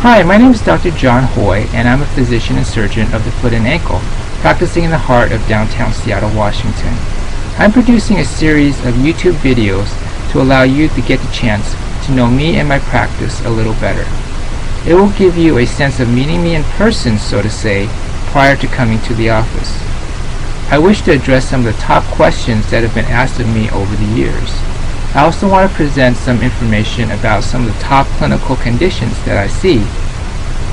Hi, my name is Dr. John Hoy, and I'm a physician and surgeon of the foot and ankle, practicing in the heart of downtown Seattle, Washington. I'm producing a series of YouTube videos to allow you to get the chance to know me and my practice a little better. It will give you a sense of meeting me in person, so to say, prior to coming to the office. I wish to address some of the top questions that have been asked of me over the years. I also want to present some information about some of the top clinical conditions that I see.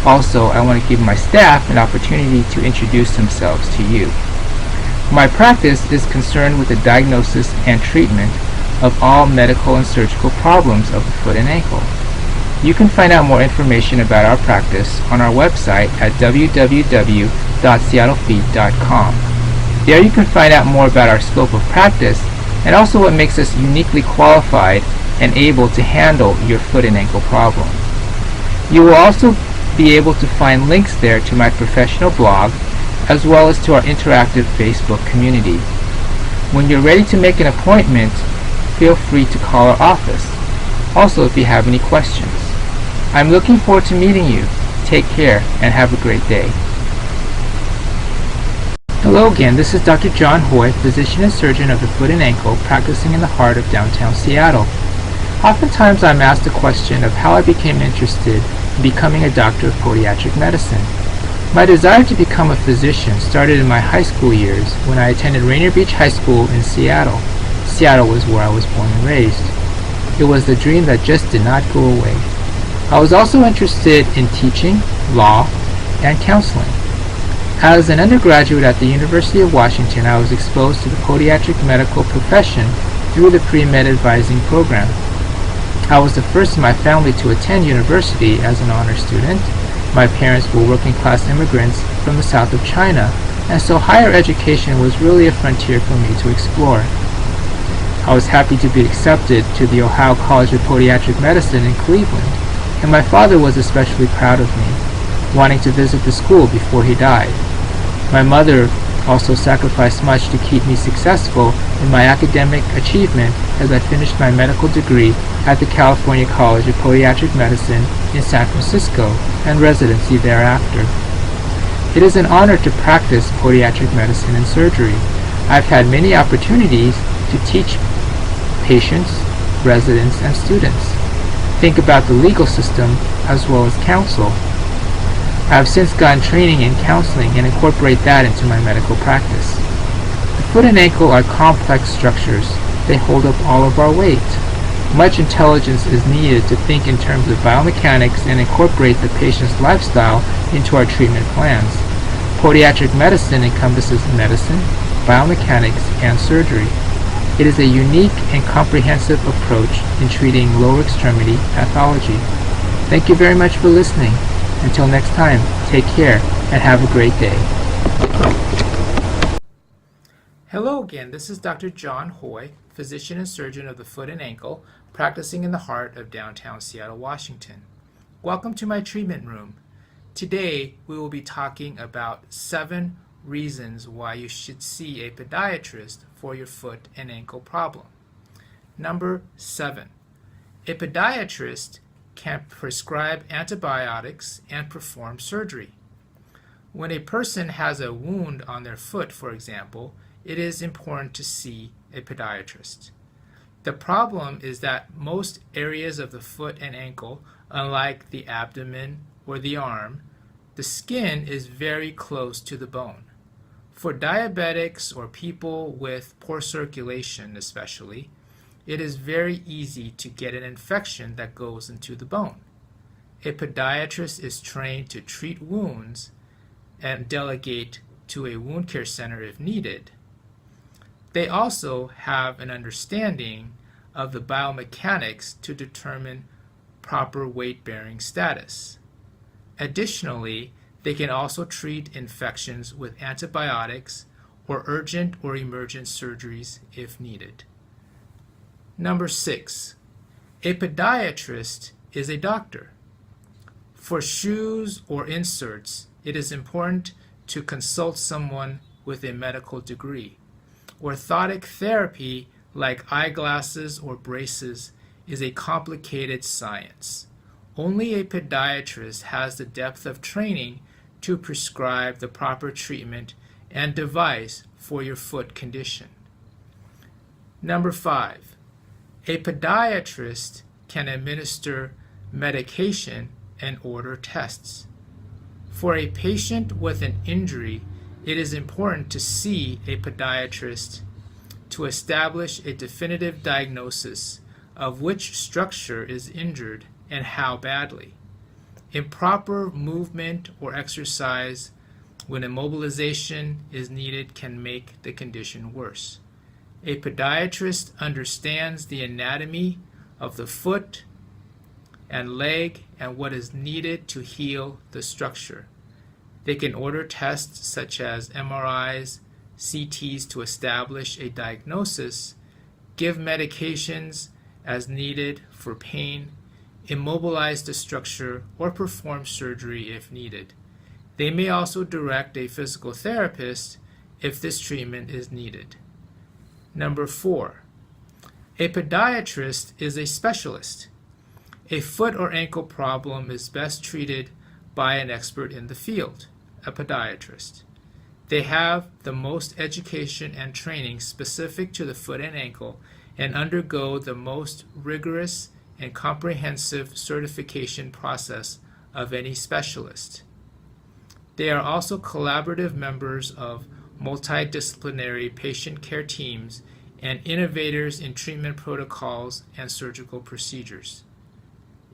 Also, I want to give my staff an opportunity to introduce themselves to you. My practice is concerned with the diagnosis and treatment of all medical and surgical problems of the foot and ankle. You can find out more information about our practice on our website at www.seattlefeet.com. There you can find out more about our scope of practice and also what makes us uniquely qualified and able to handle your foot and ankle problem. You will also be able to find links there to my professional blog as well as to our interactive Facebook community. When you're ready to make an appointment, feel free to call our office. Also, if you have any questions. I'm looking forward to meeting you. Take care and have a great day. Hello again, this is Dr. John Hoy, physician and surgeon of the foot and ankle, practicing in the heart of downtown Seattle. Oftentimes I'm asked the question of how I became interested in becoming a doctor of podiatric medicine. My desire to become a physician started in my high school years when I attended Rainier Beach High School in Seattle. Seattle was where I was born and raised. It was the dream that just did not go away. I was also interested in teaching, law, and counseling. As an undergraduate at the University of Washington, I was exposed to the podiatric medical profession through the pre-med advising program. I was the first in my family to attend university as an honor student. My parents were working-class immigrants from the south of China, and so higher education was really a frontier for me to explore. I was happy to be accepted to the Ohio College of Podiatric Medicine in Cleveland, and my father was especially proud of me, wanting to visit the school before he died. My mother also sacrificed much to keep me successful in my academic achievement as I finished my medical degree at the California College of Podiatric Medicine in San Francisco and residency thereafter. It is an honor to practice podiatric medicine and surgery. I've had many opportunities to teach patients, residents, and students. Think about the legal system as well as counsel. I have since gotten training in counseling and incorporate that into my medical practice. The foot and ankle are complex structures. They hold up all of our weight. Much intelligence is needed to think in terms of biomechanics and incorporate the patient's lifestyle into our treatment plans. Podiatric medicine encompasses medicine, biomechanics, and surgery. It is a unique and comprehensive approach in treating lower extremity pathology. Thank you very much for listening. Until next time, take care and have a great day. Hello again, this is Dr. John Hoy, physician and surgeon of the foot and ankle, practicing in the heart of downtown Seattle, Washington. Welcome to my treatment room. Today, we will be talking about 7 reasons why you should see a podiatrist for your foot and ankle problem. Number 7, a podiatrist can prescribe antibiotics and perform surgery. When a person has a wound on their foot, for example, it is important to see a podiatrist. The problem is that most areas of the foot and ankle, unlike the abdomen or the arm, the skin is very close to the bone. For diabetics or people with poor circulation especially, it is very easy to get an infection that goes into the bone. A podiatrist is trained to treat wounds and delegate to a wound care center if needed. They also have an understanding of the biomechanics to determine proper weight-bearing status. Additionally, they can also treat infections with antibiotics or urgent or emergent surgeries if needed. Number 6, a podiatrist is a doctor. For shoes or inserts, it is important to consult someone with a medical degree. Orthotic therapy, like eyeglasses or braces, is a complicated science. Only a podiatrist has the depth of training to prescribe the proper treatment and device for your foot condition. Number 5, a podiatrist can administer medication and order tests. For a patient with an injury, it is important to see a podiatrist to establish a definitive diagnosis of which structure is injured and how badly. Improper movement or exercise when immobilization is needed can make the condition worse. A podiatrist understands the anatomy of the foot and leg and what is needed to heal the structure. They can order tests such as MRIs, CTs to establish a diagnosis, give medications as needed for pain, immobilize the structure, or perform surgery if needed. They may also direct a physical therapist if this treatment is needed. Number 4, a podiatrist is a specialist. A foot or ankle problem is best treated by an expert in the field, a podiatrist. They have the most education and training specific to the foot and ankle and undergo the most rigorous and comprehensive certification process of any specialist. They are also collaborative members of multidisciplinary patient care teams and innovators in treatment protocols and surgical procedures.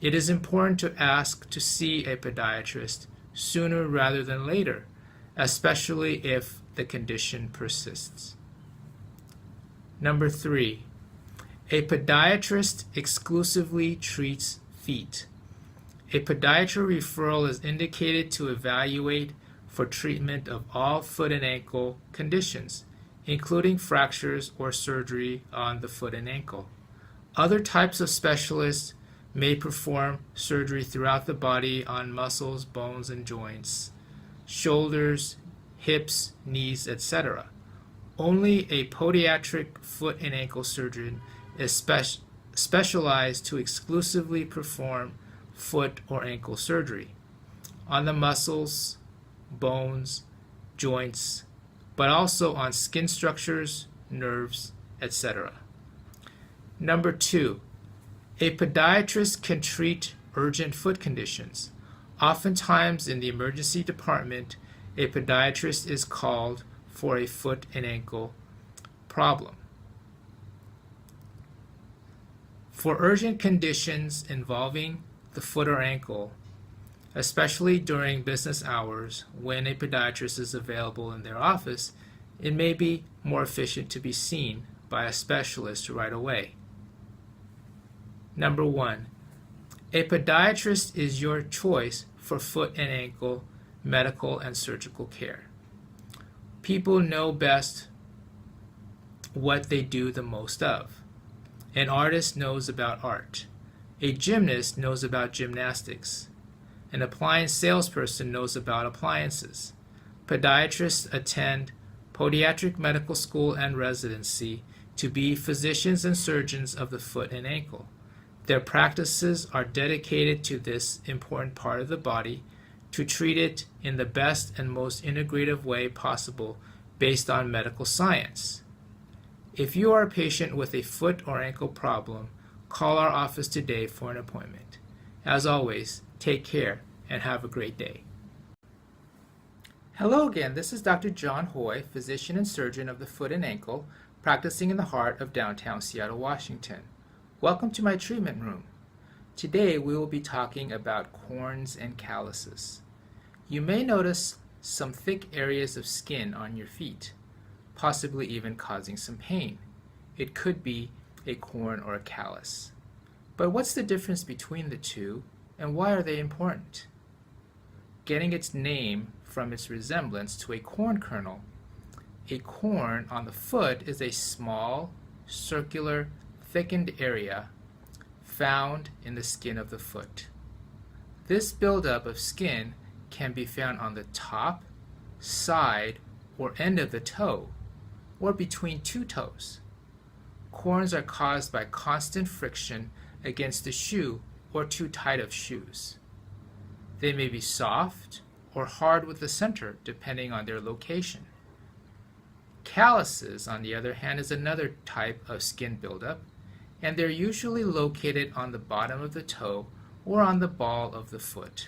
It is important to ask to see a podiatrist sooner rather than later, especially if the condition persists. Number 3, a podiatrist exclusively treats feet. A podiatry referral is indicated to evaluate for treatment of all foot and ankle conditions, including fractures or surgery on the foot and ankle. Other types of specialists may perform surgery throughout the body on muscles, bones, and joints, shoulders, hips, knees, etc. Only a podiatric foot and ankle surgeon is specialized to exclusively perform foot or ankle surgery on the muscles, bones, joints, but also on skin structures, nerves, etc. Number 2, a podiatrist can treat urgent foot conditions. Oftentimes in the emergency department, a podiatrist is called for a foot and ankle problem. For urgent conditions involving the foot or ankle, especially during business hours when a podiatrist is available in their office, it may be more efficient to be seen by a specialist right away. Number 1, a podiatrist is your choice for foot and ankle medical and surgical care. People know best what they do the most of. An artist knows about art. A gymnast knows about gymnastics. An appliance salesperson knows about appliances. Podiatrists attend podiatric medical school and residency to be physicians and surgeons of the foot and ankle. Their practices are dedicated to this important part of the body to treat it in the best and most integrative way possible based on medical science. If you are a patient with a foot or ankle problem, call our office today for an appointment. As always, take care and have a great day. Hello again, this is Dr. John Hoy, physician and surgeon of the foot and ankle, practicing in the heart of downtown Seattle, Washington. Welcome to my treatment room. Today we will be talking about corns and calluses. You may notice some thick areas of skin on your feet, possibly even causing some pain. It could be a corn or a callus. But what's the difference between the two, and why are they important? Getting its name from its resemblance to a corn kernel. A corn on the foot is a small, circular, thickened area found in the skin of the foot. This buildup of skin can be found on the top, side, or end of the toe, or between two toes. Corns are caused by constant friction against the shoe or too tight of shoes. They may be soft or hard with the center, depending on their location. Calluses, on the other hand, is another type of skin buildup, and they're usually located on the bottom of the toe or on the ball of the foot.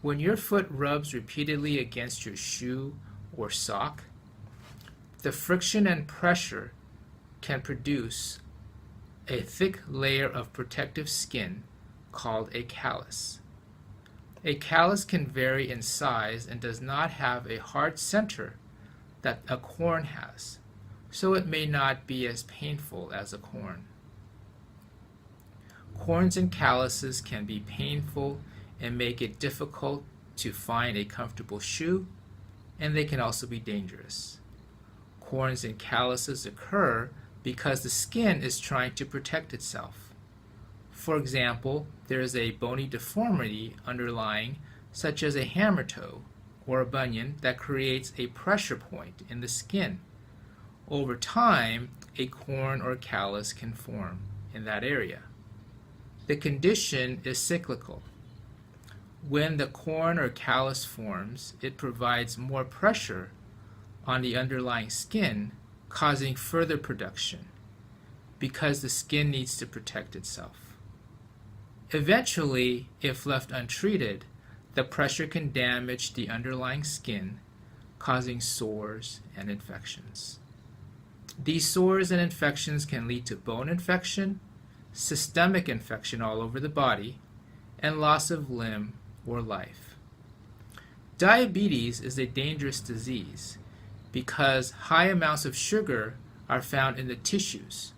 When your foot rubs repeatedly against your shoe or sock, the friction and pressure can produce a thick layer of protective skin called a callus. A callus can vary in size and does not have a hard center that a corn has, so it may not be as painful as a corn. Corns and calluses can be painful and make it difficult to find a comfortable shoe, and they can also be dangerous. Corns and calluses occur because the skin is trying to protect itself. For example, there is a bony deformity underlying, such as a hammer toe or a bunion, that creates a pressure point in the skin. Over time, a corn or callus can form in that area. The condition is cyclical. When the corn or callus forms, it provides more pressure on the underlying skin, causing further production, because the skin needs to protect itself. Eventually, if left untreated, the pressure can damage the underlying skin, causing sores and infections. These sores and infections can lead to bone infection, systemic infection all over the body, and loss of limb or life. Diabetes is a dangerous disease because high amounts of sugar are found in the tissues,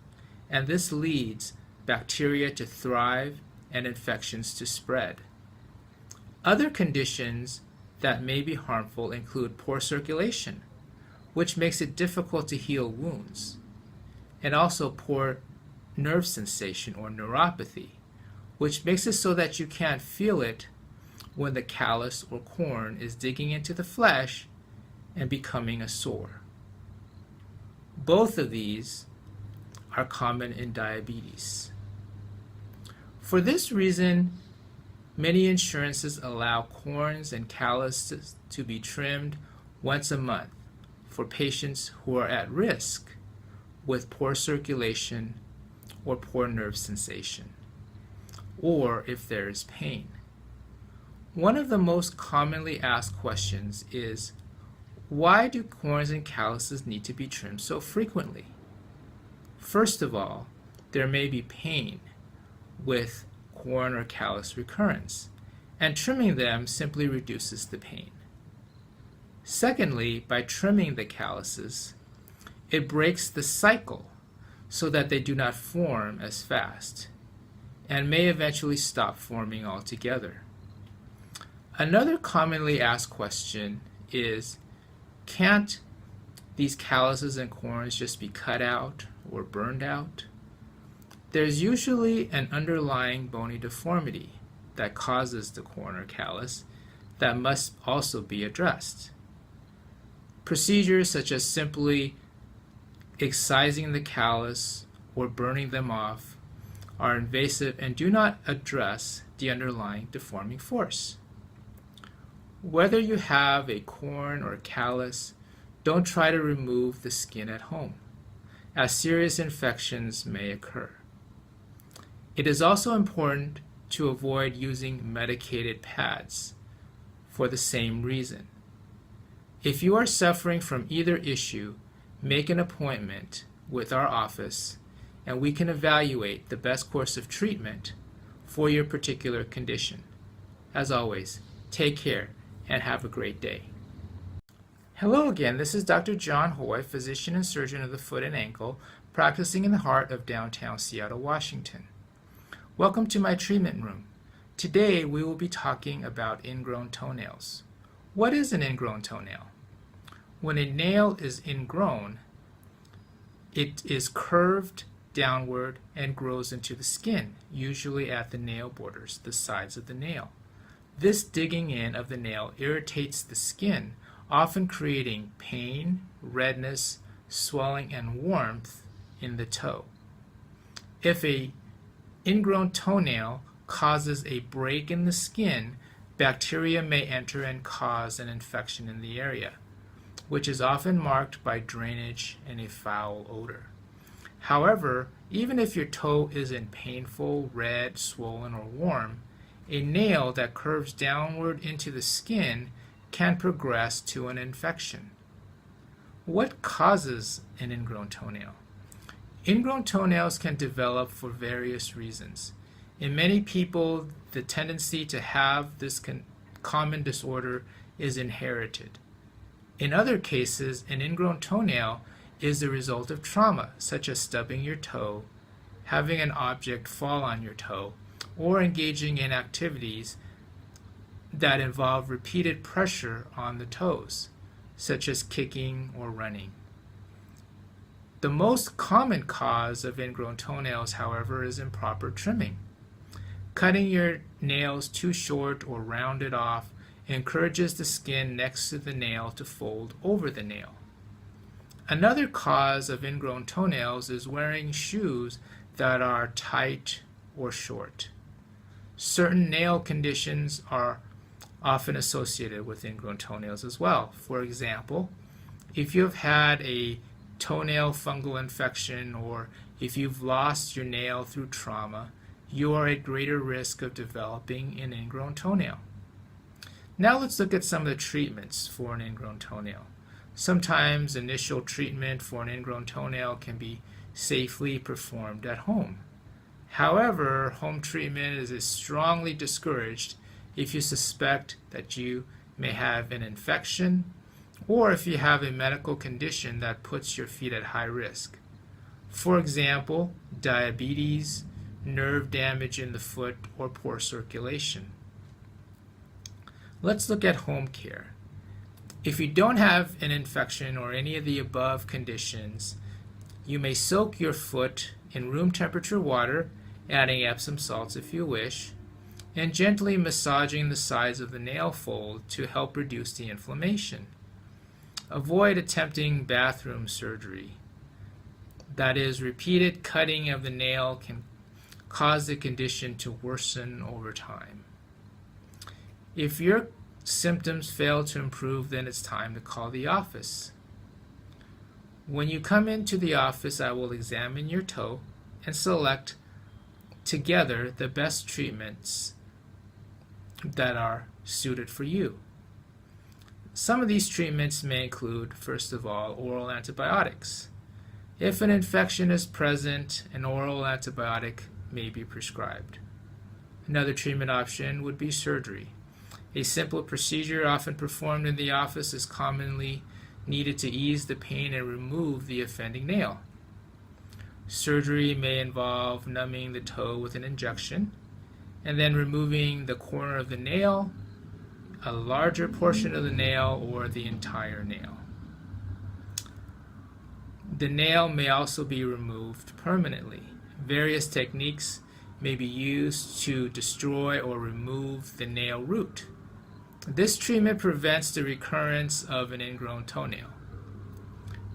and this leads bacteria to thrive and infections to spread. Other conditions that may be harmful include poor circulation, which makes it difficult to heal wounds, and also poor nerve sensation or neuropathy, which makes it so that you can't feel it when the callus or corn is digging into the flesh and becoming a sore. Both of these are common in diabetes. For this reason, many insurances allow corns and calluses to be trimmed once a month for patients who are at risk with poor circulation or poor nerve sensation, or if there is pain. One of the most commonly asked questions is, why do corns and calluses need to be trimmed so frequently? First of all, there may be pain with corn or callus recurrence, and trimming them simply reduces the pain. Secondly, by trimming the calluses, it breaks the cycle so that they do not form as fast and may eventually stop forming altogether. Another commonly asked question is, can't these calluses and corns just be cut out or burned out? There's usually an underlying bony deformity that causes the corn or callus that must also be addressed. Procedures such as simply excising the callus or burning them off are invasive and do not address the underlying deforming force. Whether you have a corn or callus, don't try to remove the skin at home, as serious infections may occur. It is also important to avoid using medicated pads for the same reason. If you are suffering from either issue, make an appointment with our office and we can evaluate the best course of treatment for your particular condition. As always, take care and have a great day. Hello again, this is Dr. John Hoy, physician and surgeon of the foot and ankle, practicing in the heart of downtown Seattle, Washington. Welcome to my treatment room. Today we will be talking about ingrown toenails. What is an ingrown toenail? When a nail is ingrown, it is curved downward and grows into the skin, usually at the nail borders, the sides of the nail. This digging in of the nail irritates the skin, often creating pain, redness, swelling, and warmth in the toe. If a ingrown toenail causes a break in the skin, bacteria may enter and cause an infection in the area, which is often marked by drainage and a foul odor. However, even if your toe isn't painful, red, swollen, or warm, a nail that curves downward into the skin can progress to an infection. What causes an ingrown toenail? Ingrown toenails can develop for various reasons. In many people, the tendency to have this common disorder is inherited. In other cases, an ingrown toenail is the result of trauma, such as stubbing your toe, having an object fall on your toe, or engaging in activities that involve repeated pressure on the toes, such as kicking or running. The most common cause of ingrown toenails, however, is improper trimming. Cutting your nails too short or rounded off encourages the skin next to the nail to fold over the nail. Another cause of ingrown toenails is wearing shoes that are tight or short. Certain nail conditions are often associated with ingrown toenails as well. For example, if you've had a toenail fungal infection or if you've lost your nail through trauma, you are at greater risk of developing an ingrown toenail. Now let's look at some of the treatments for an ingrown toenail. Sometimes initial treatment for an ingrown toenail can be safely performed at home. However, home treatment is strongly discouraged if you suspect that you may have an infection or if you have a medical condition that puts your feet at high risk. For example, diabetes, nerve damage in the foot, or poor circulation. Let's look at home care. If you don't have an infection or any of the above conditions, you may soak your foot in room temperature water, adding Epsom salts if you wish, and gently massaging the sides of the nail fold to help reduce the inflammation. Avoid attempting bathroom surgery. That is, repeated cutting of the nail can cause the condition to worsen over time. If your symptoms fail to improve, then it's time to call the office. When you come into the office, I will examine your toe and select together the best treatments that are suited for you. Some of these treatments may include, first of all, oral antibiotics. If an infection is present, an oral antibiotic may be prescribed. Another treatment option would be surgery. A simple procedure often performed in the office is commonly needed to ease the pain and remove the offending nail. Surgery may involve numbing the toe with an injection and then removing the corner of the nail, a larger portion of the nail, or the entire nail. The nail may also be removed permanently. Various techniques may be used to destroy or remove the nail root. This treatment prevents the recurrence of an ingrown toenail.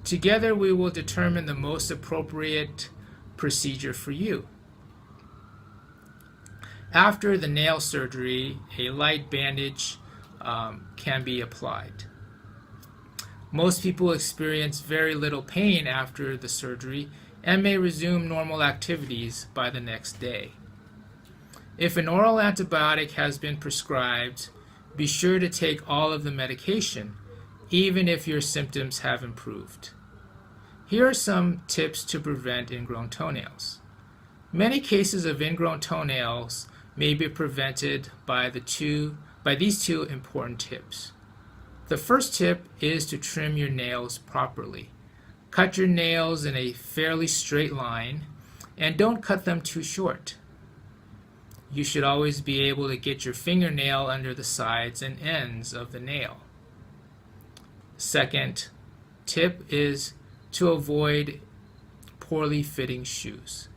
Together we will determine the most appropriate procedure for you. After the nail surgery, a light bandage can be applied. Most people experience very little pain after the surgery and may resume normal activities by the next day. If an oral antibiotic has been prescribed, be sure to take all of the medication, even if your symptoms have improved. Here are some tips to prevent ingrown toenails. Many cases of ingrown toenails may be prevented by these two important tips. The first tip is to trim your nails properly. Cut your nails in a fairly straight line and don't cut them too short. You should always be able to get your fingernail under the sides and ends of the nail. Second tip is to avoid poorly fitting shoes.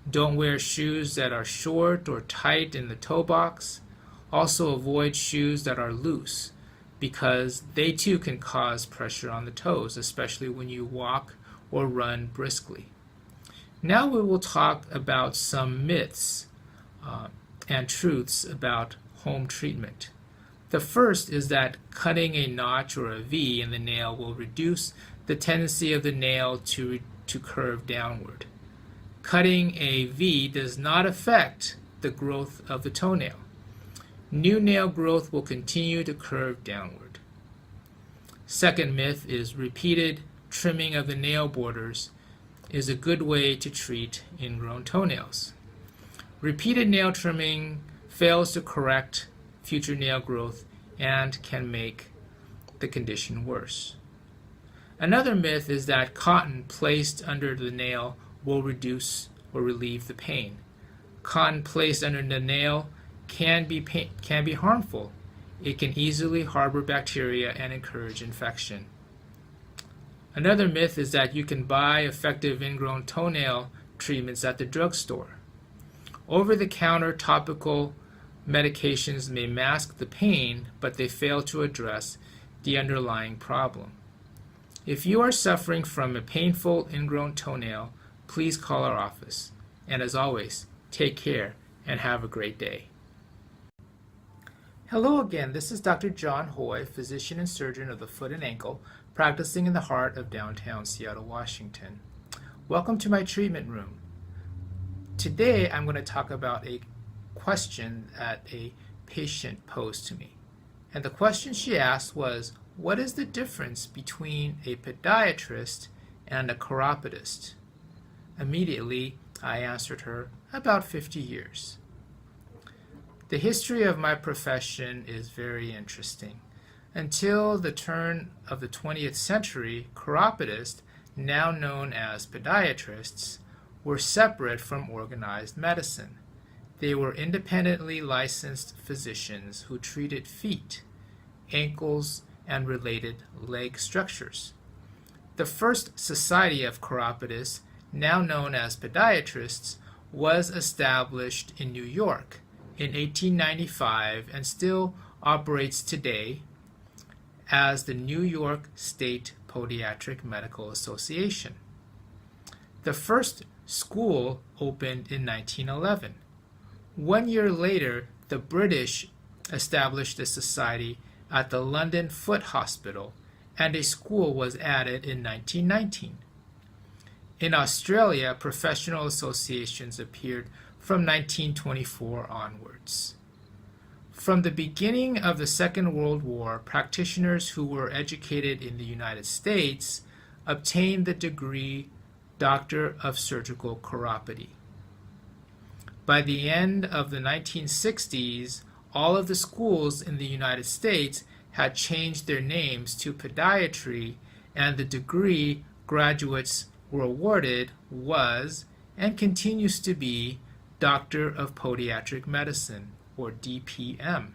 Don't wear shoes that are short or tight in the toe box. Also avoid shoes that are loose, because they too can cause pressure on the toes, especially when you walk or run briskly. Now we will talk about some myths and truths about home treatment. The first is that cutting a notch or a V in the nail will reduce the tendency of the nail to curve downward. Cutting a V does not affect the growth of the toenail. New nail growth will continue to curve downward. Second myth is repeated trimming of the nail borders is a good way to treat ingrown toenails. Repeated nail trimming fails to correct future nail growth and can make the condition worse. Another myth is that cotton placed under the nail will reduce or relieve the pain. Cotton placed under the nail can be harmful. It can easily harbor bacteria and encourage infection. Another myth is that you can buy effective ingrown toenail treatments at the drugstore. Over-the-counter topical medications may mask the pain, but they fail to address the underlying problem. If you are suffering from a painful ingrown toenail, please call our office. And as always, take care and have a great day. Hello again, this is Dr. John Hoy, physician and surgeon of the foot and ankle, practicing in the heart of downtown Seattle, Washington. Welcome to my treatment room. Today I'm going to talk about a question that a patient posed to me. And the question she asked was, what is the difference between a podiatrist and a chiropodist? Immediately, I answered her, about 50 years. The history of my profession is very interesting. Until the turn of the 20th century, chiropodists, now known as podiatrists, were separate from organized medicine. They were independently licensed physicians who treated feet, ankles, and related leg structures. The first Society of Chiropodists, now known as podiatrists, was established in New York in 1895 and still operates today as the New York State Podiatric Medical Association. The first school opened in 1911. 1 year later, the British established a society at the London Foot Hospital, and a school was added in 1919. In Australia, professional associations appeared from 1924 onwards. From the beginning of the Second World War, practitioners who were educated in the United States obtained the degree Doctor of Surgical Chiropody. By the end of the 1960s, all of the schools in the United States had changed their names to podiatry, and the degree graduates were awarded was, and continues to be, Doctor of Podiatric Medicine, or DPM.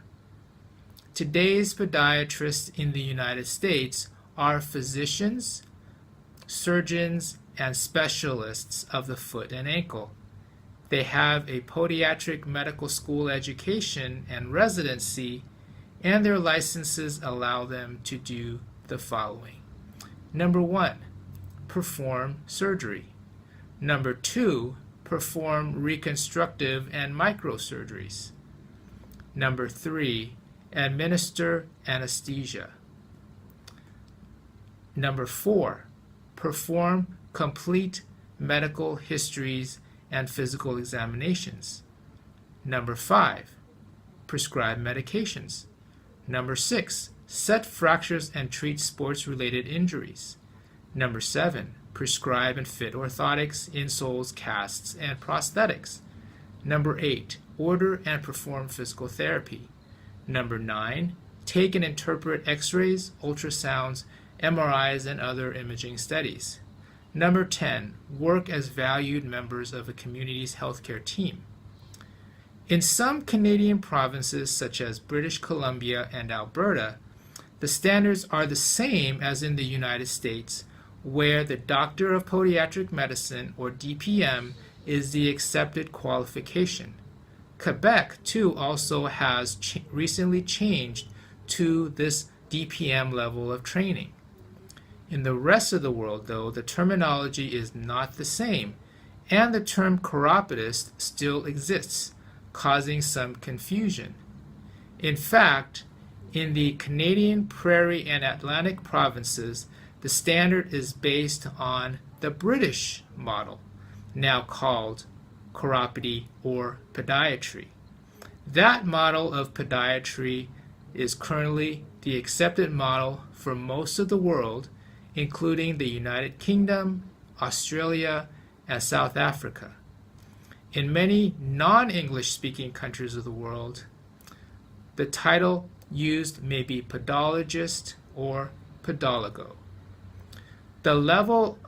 Today's podiatrists in the United States are physicians, surgeons, and specialists of the foot and ankle. They have a podiatric medical school education and residency, and their licenses allow them to do the following. Number 1, perform surgery. Number 2, perform reconstructive and microsurgeries. Number 3, administer anesthesia. Number 4, perform complete medical histories and physical examinations. Number 5, prescribe medications. Number 6, set fractures and treat sports-related injuries. Number 7, prescribe and fit orthotics, insoles, casts, and prosthetics. Number 8, order and perform physical therapy. Number 9, take and interpret x-rays, ultrasounds, MRIs, and other imaging studies. Number 10, work as valued members of a community's healthcare team. In some Canadian provinces, such as British Columbia and Alberta, the standards are the same as in the United States, where the Doctor of Podiatric Medicine, or DPM, is the accepted qualification. Quebec, too, also has recently changed to this DPM level of training. In the rest of the world, though, the terminology is not the same, and the term chiropodist still exists, causing some confusion. In fact, in the Canadian Prairie and Atlantic provinces, the standard is based on the British model, now called chiropody or podiatry. That model of podiatry is currently the accepted model for most of the world, including the United Kingdom, Australia, and South Africa. In many non-English speaking countries of the world, the title used may be podologist or podologo. The level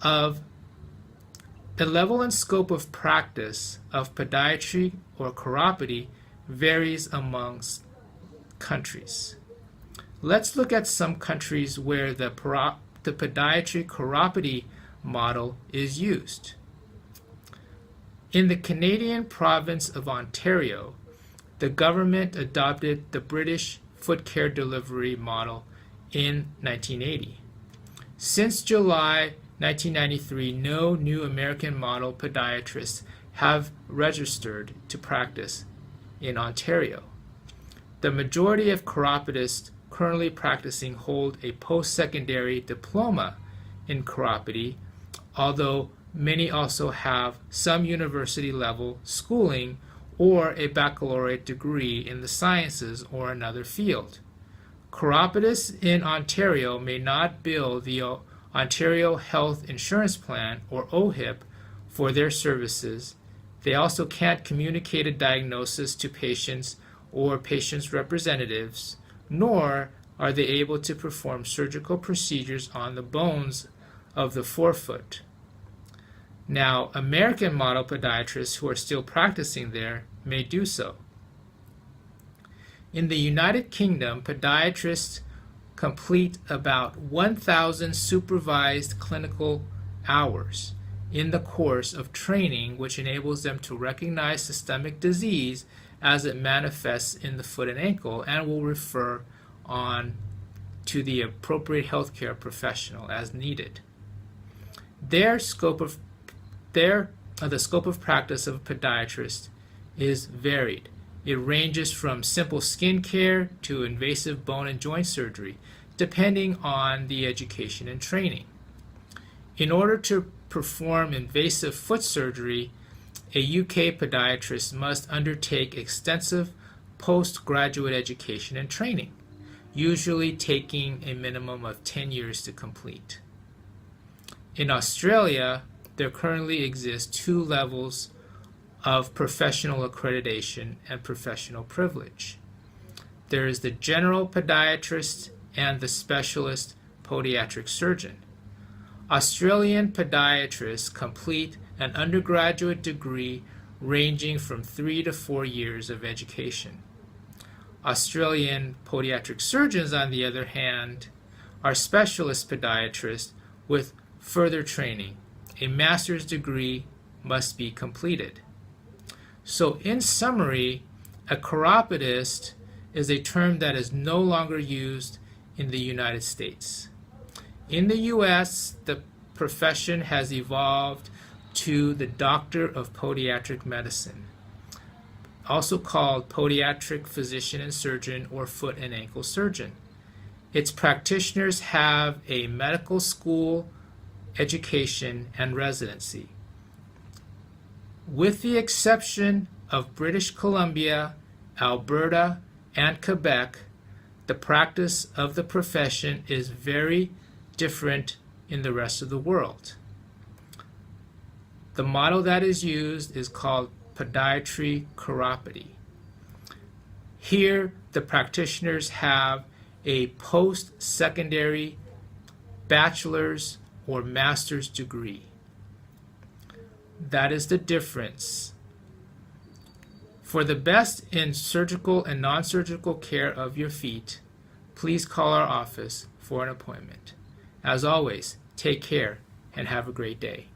and scope of practice of podiatry or chiropody varies amongst countries. Let's look at some countries where the podiatry chiropody model is used. In the Canadian province of Ontario, the government adopted the British foot care delivery model in 1980. Since July 1993, no new American model podiatrists have registered to practice in Ontario. The majority of chiropodists currently practicing hold a post-secondary diploma in chiropody, although many also have some university-level schooling or a baccalaureate degree in the sciences or another field. Chiropodists in Ontario may not bill the Ontario Health Insurance Plan, or OHIP, for their services. They also can't communicate a diagnosis to patients or patients' representatives, nor are they able to perform surgical procedures on the bones of the forefoot. Now, American model podiatrists who are still practicing there may do so. In the United Kingdom, podiatrists complete about 1,000 supervised clinical hours in the course of training, which enables them to recognize systemic disease as it manifests in the foot and ankle, and will refer on to the appropriate healthcare professional as needed. The scope of practice of a podiatrist is varied. It ranges from simple skin care to invasive bone and joint surgery, depending on the education and training. In order to perform invasive foot surgery, a UK podiatrist must undertake extensive postgraduate education and training, usually taking a minimum of 10 years to complete. In Australia, there currently exist 2 levels of professional accreditation and professional privilege. There is the general podiatrist and the specialist podiatric surgeon. Australian podiatrists complete an undergraduate degree ranging from 3 to 4 years of education. Australian podiatric surgeons, on the other hand, are specialist podiatrists with further training. A master's degree must be completed. So in summary, a chiropodist is a term that is no longer used in the United States. In the US, the profession has evolved to the Doctor of Podiatric Medicine, also called Podiatric Physician and Surgeon or Foot and Ankle Surgeon. Its practitioners have a medical school, education, and residency. With the exception of British Columbia, Alberta, and Quebec, the practice of the profession is very different in the rest of the world. The model that is used is called podiatry chiropody. Here, the practitioners have a post-secondary bachelor's or master's degree. That is the difference. For the best in surgical and non-surgical care of your feet, please call our office for an appointment. As always, take care and have a great day.